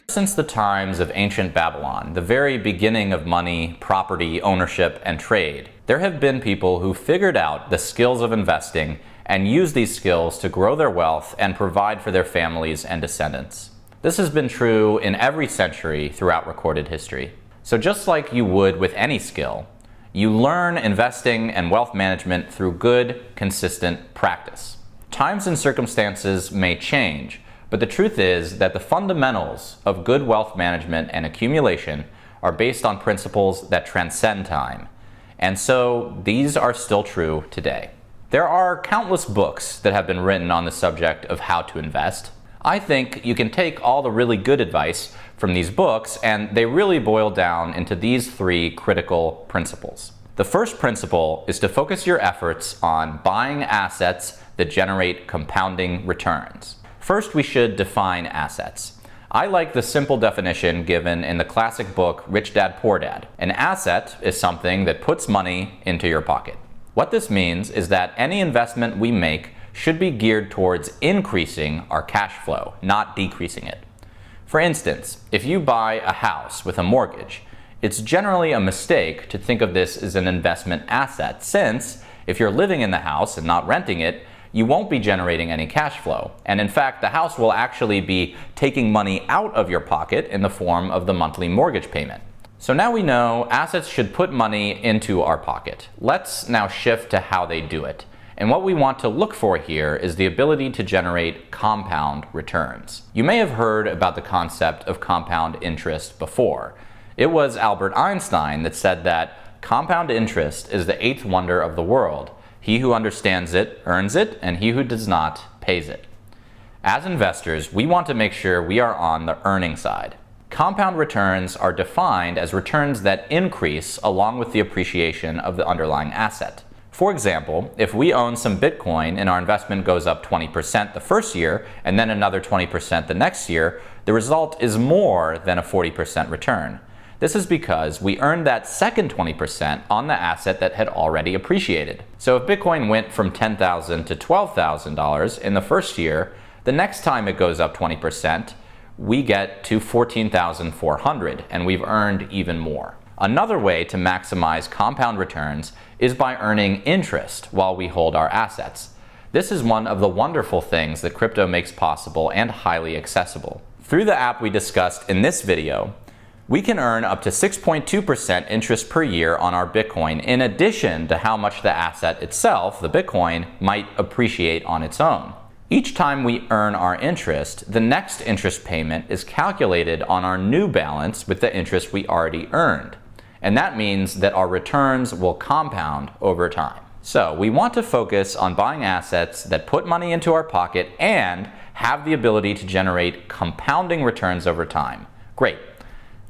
Since the times of ancient Babylon, the very beginning of money, property, ownership, and trade, there have been people who figured out the skills of investing and used these skills to grow their wealth and provide for their families and descendants. This has been true in every century throughout recorded history. So just like you would with any skill, you learn investing and wealth management through good, consistent practice. Times and circumstances may change, but the truth is that the fundamentals of good wealth management and accumulation are based on principles that transcend time. And so these are still true today. There are countless books that have been written on the subject of how to invest. I think you can take all the really good advice from these books, and they really boil down into these three critical principles. The first principle is to focus your efforts on buying assets that generate compounding returns. First, we should define assets. I like the simple definition given in the classic book Rich Dad Poor Dad. An asset is something that puts money into your pocket. What this means is that any investment we make should be geared towards increasing our cash flow, not decreasing it. For instance, if you buy a house with a mortgage, it's generally a mistake to think of this as an investment asset, since if you're living in the house and not renting it, you won't be generating any cash flow. And in fact, the house will actually be taking money out of your pocket in the form of the monthly mortgage payment. So now we know assets should put money into our pocket. Let's now shift to how they do it. And what we want to look for here is the ability to generate compound returns. You may have heard about the concept of compound interest before. It was Albert Einstein that said that compound interest is the eighth wonder of the world. He who understands it earns it, and he who does not pays it. As investors, we want to make sure we are on the earning side. Compound returns are defined as returns that increase along with the appreciation of the underlying asset. For example, if we own some Bitcoin and our investment goes up 20% the first year and then another 20% the next year, the result is more than a 40% return. This is because we earned that second 20% on the asset that had already appreciated. So if Bitcoin went from $10,000 to $12,000 in the first year, the next time it goes up 20%, we get to $14,400, and we've earned even more. Another way to maximize compound returns is by earning interest while we hold our assets. This is one of the wonderful things that crypto makes possible and highly accessible. Through the app we discussed in this video, we can earn up to 6.2% interest per year on our Bitcoin, in addition to how much the asset itself, the Bitcoin, might appreciate on its own. Each time we earn our interest, the next interest payment is calculated on our new balance with the interest we already earned. And that means that our returns will compound over time. So we want to focus on buying assets that put money into our pocket and have the ability to generate compounding returns over time. Great.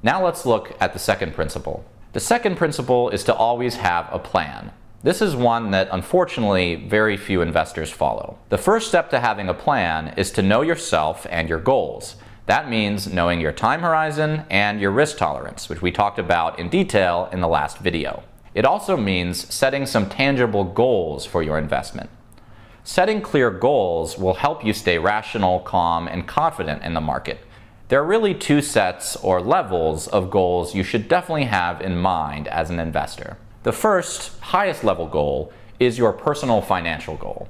Now let's look at the second principle. The second principle is to always have a plan. This is one that unfortunately very few investors follow. The first step to having a plan is to know yourself and your goals. That means knowing your time horizon and your risk tolerance, which we talked about in detail in the last video. It also means setting some tangible goals for your investment. Setting clear goals will help you stay rational, calm, and confident in the market. There are really two sets or levels of goals you should definitely have in mind as an investor. The first, highest level goal is your personal financial goal.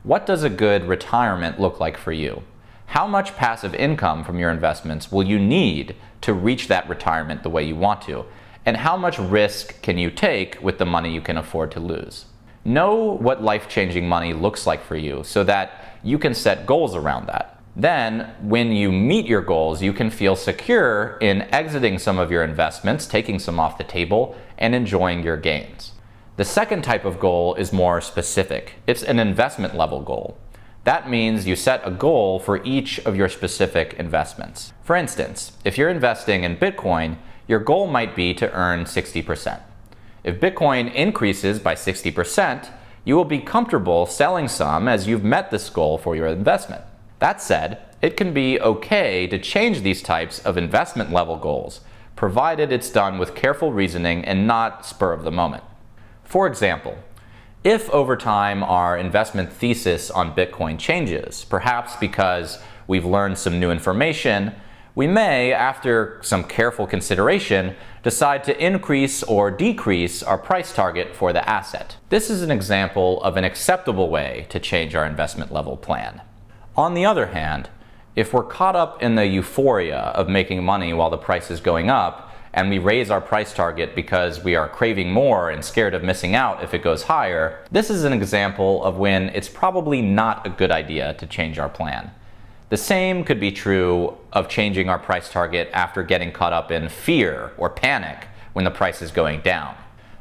What does a good retirement look like for you? How much passive income from your investments will you need to reach that retirement the way you want to? And how much risk can you take with the money you can afford to lose? Know what life-changing money looks like for you so that you can set goals around that. Then, when you meet your goals, you can feel secure in exiting some of your investments, taking some off the table, and enjoying your gains. The second type of goal is more specific. It's an investment level goal. That means you set a goal for each of your specific investments. For instance, if you're investing in Bitcoin, your goal might be to earn 60%. If Bitcoin increases by 60%, you will be comfortable selling some as you've met this goal for your investment. That said, it can be okay to change these types of investment level goals, provided it's done with careful reasoning and not spur of the moment. For example, if over time our investment thesis on Bitcoin changes, perhaps because we've learned some new information, We may, after some careful consideration, decide to increase or decrease our price target for the asset. This is an example of an acceptable way to change our investment level plan. On the other hand, if we're caught up in the euphoria of making money while the price is going up, and we raise our price target because we are craving more and scared of missing out if it goes higher, this is an example of when it's probably not a good idea to change our plan. The same could be true of changing our price target after getting caught up in fear or panic when the price is going down.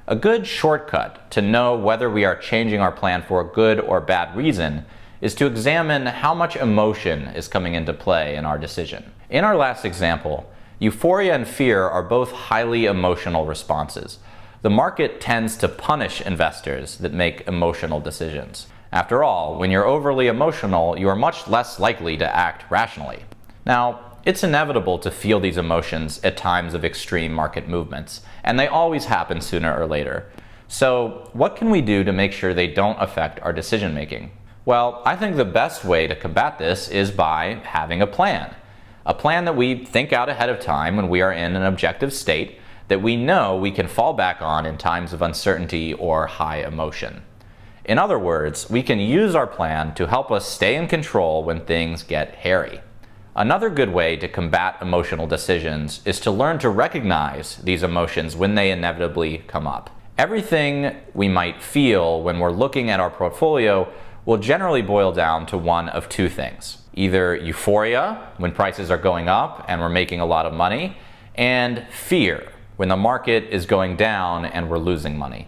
A good shortcut to know whether we are changing our plan for a good or bad reason is to examine how much emotion is coming into play in our decision. In our last example, euphoria and fear are both highly emotional responses. The market tends to punish investors that make emotional decisions. After all, when you're overly emotional, you are much less likely to act rationally. Now, it's inevitable to feel these emotions at times of extreme market movements, and they always happen sooner or later. So, what can we do to make sure they don't affect our decision making? Well, I think the best way to combat this is by having a plan. A plan that we think out ahead of time when we are in an objective state that we know we can fall back on in times of uncertainty or high emotion. In other words, we can use our plan to help us stay in control when things get hairy. Another good way to combat emotional decisions is to learn to recognize these emotions when they inevitably come up. Everything we might feel when we're looking at our portfolio will generally boil down to one of two things. Either euphoria, when prices are going up and we're making a lot of money, and fear, when the market is going down and we're losing money.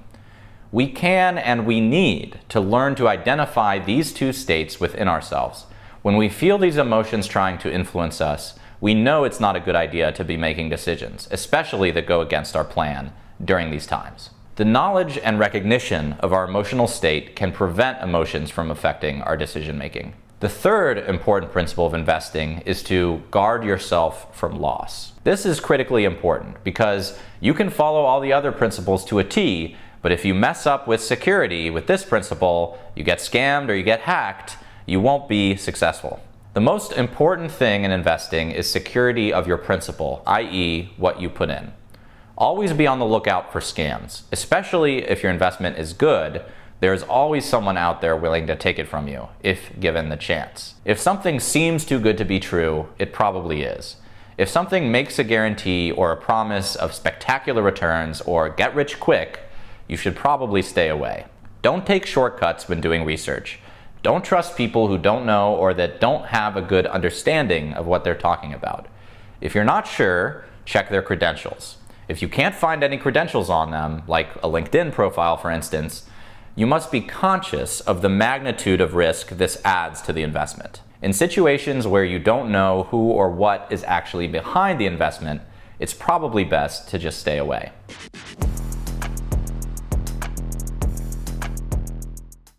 We can and we need to learn to identify these two states within ourselves. When we feel these emotions trying to influence us, we know it's not a good idea to be making decisions, especially that go against our plan during these times. The knowledge and recognition of our emotional state can prevent emotions from affecting our decision making. The third important principle of investing is to guard yourself from loss. This is critically important because you can follow all the other principles to a T, but if you mess up with security with this principle, you get scammed or you get hacked, you won't be successful. The most important thing in investing is security of your principal, i.e., what you put in. Always be on the lookout for scams, especially if your investment is good. There's always someone out there willing to take it from you, if given the chance. If something seems too good to be true, it probably is. If something makes a guarantee or a promise of spectacular returns or get rich quick, you should probably stay away. Don't take shortcuts when doing research. Don't trust people who don't know or that don't have a good understanding of what they're talking about. If you're not sure, check their credentials. If you can't find any credentials on them, like a LinkedIn profile for instance, you must be conscious of the magnitude of risk this adds to the investment. In situations where you don't know who or what is actually behind the investment, it's probably best to just stay away.